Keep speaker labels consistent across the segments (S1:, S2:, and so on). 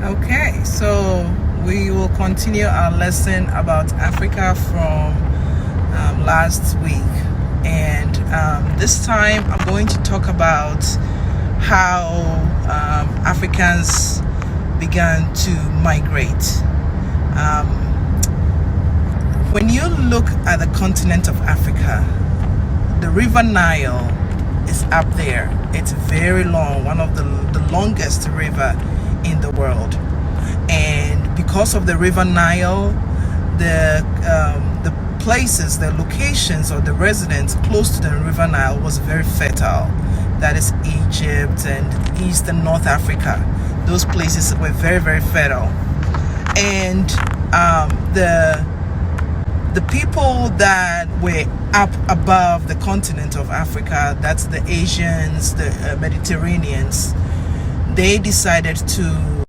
S1: Okay, so we will continue our lesson about Africa from last week, and this time I'm going to talk about how Africans began to migrate. When you look at the continent of Africa, the River Nile is up there. It's very long, one of the longest river in the world, and because of the River Nile, the places, the locations, or the residents close to the River Nile was very fertile. That is Egypt and East and North Africa. Those places were very, very fertile, and the people that were up above the continent of Africa, that's the Asians, the Mediterraneans, they decided to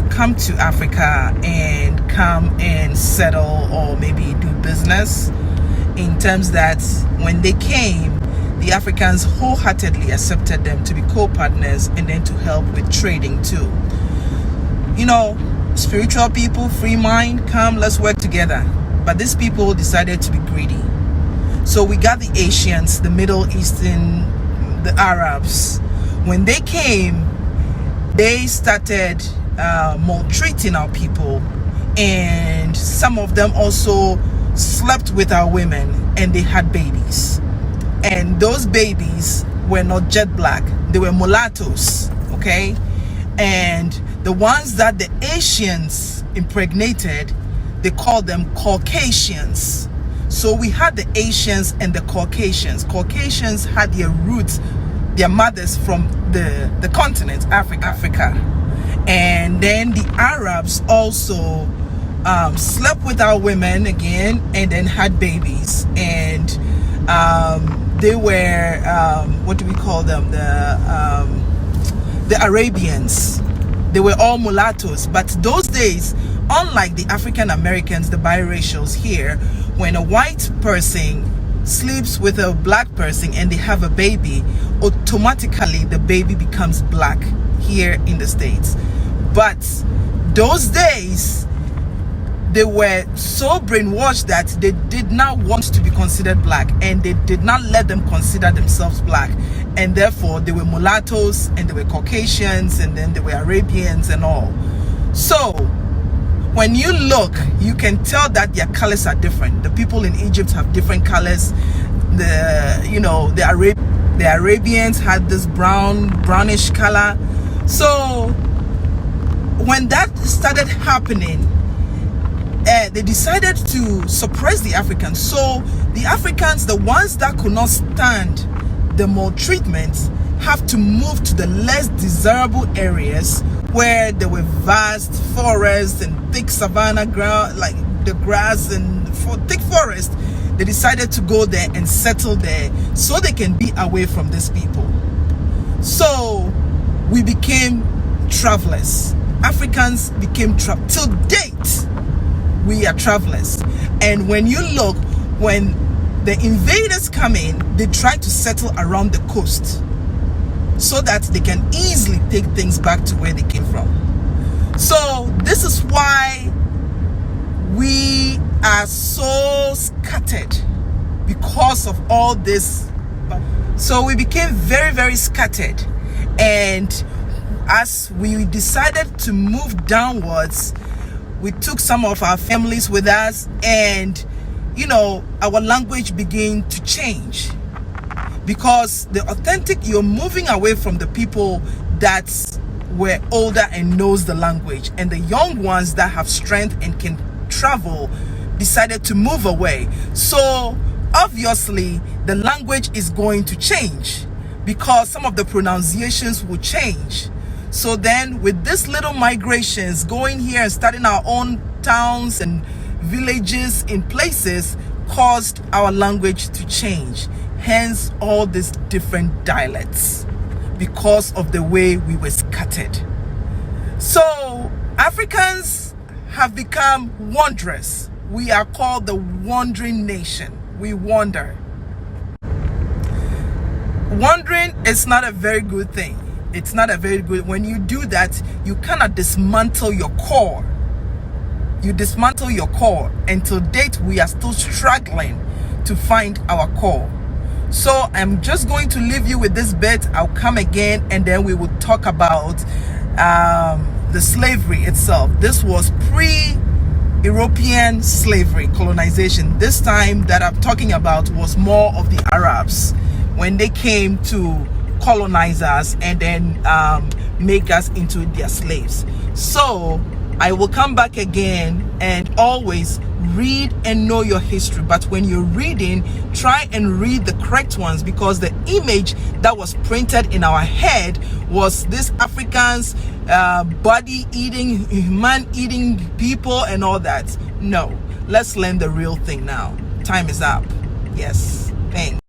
S1: come to Africa and come and settle or maybe do business, in terms that when they came, the Africans wholeheartedly accepted them to be co-partners and then to help with trading too. You know, spiritual people, free mind, come, let's work together. But these people decided to be greedy. So we got the Asians, the Middle Eastern, the Arabs. When they came, they started maltreating our people, and some of them also slept with our women, and they had babies. And those babies were not jet black, they were mulattoes, okay? And the ones that the Asians impregnated, they called them Caucasians. So we had the Asians and the Caucasians. Caucasians had their roots, their mothers from the continent, Africa. And then the Arabs also slept with our women again, and then had babies. And they were, what do we call them? The Arabians. They were all mulattoes. But those days, unlike the African Americans, the biracials here, when a white person sleeps with a black person and they have a baby, automatically the baby becomes black here in the States. But those days, they were so brainwashed that they did not want to be considered black, and they did not let them consider themselves black, and therefore they were mulattoes, and they were Caucasians, and then they were Arabians and all. So when you look, you can tell that their colors are different. The people in Egypt have different colors. The Arabians had this brownish color. So when that started happening, they decided to suppress the Africans. So the Africans, the ones that could not stand the maltreatment, have to move to the less desirable areas where there were vast forests and thick savanna ground, like the grass and thick forest. They decided to go there and settle there so they can be away from these people. So we became travelers. Africans became till date. We are travelers. And when you look, when the invaders come in, they try to settle around the coast so that they can easily take things back to where they came from. So this is why we are so scattered, because of all this. So we became very, very scattered. And as we decided to move downwards, we took some of our families with us, and our language began to change, because you're moving away from the people that were older and knows the language, and the young ones that have strength and can travel decided to move away. So obviously the language is going to change, because some of the pronunciations will change. So then with this little migrations going here and starting our own towns and villages in places caused our language to change. Hence all these different dialects, because of the way we were scattered. So Africans have become wanderers. We are called the wandering nation. We wander. Wandering is not a very good thing. It's not a very good, when you do that, you cannot dismantle your core. You dismantle your core, and to date we are still struggling to find our core. So I'm just going to leave you with this bit. I'll come again, and then we will talk about the slavery itself. This was pre-European slavery, colonization. This time that I'm talking about was more of the Arabs, when they came to colonize us and then make us into their slaves. So I will come back again, and always read and know your history. But when you're reading, try and read the correct ones, because the image that was printed in our head was this Africans body eating, man eating people and all that. No, let's learn the real thing now. Time is up. Yes, thanks.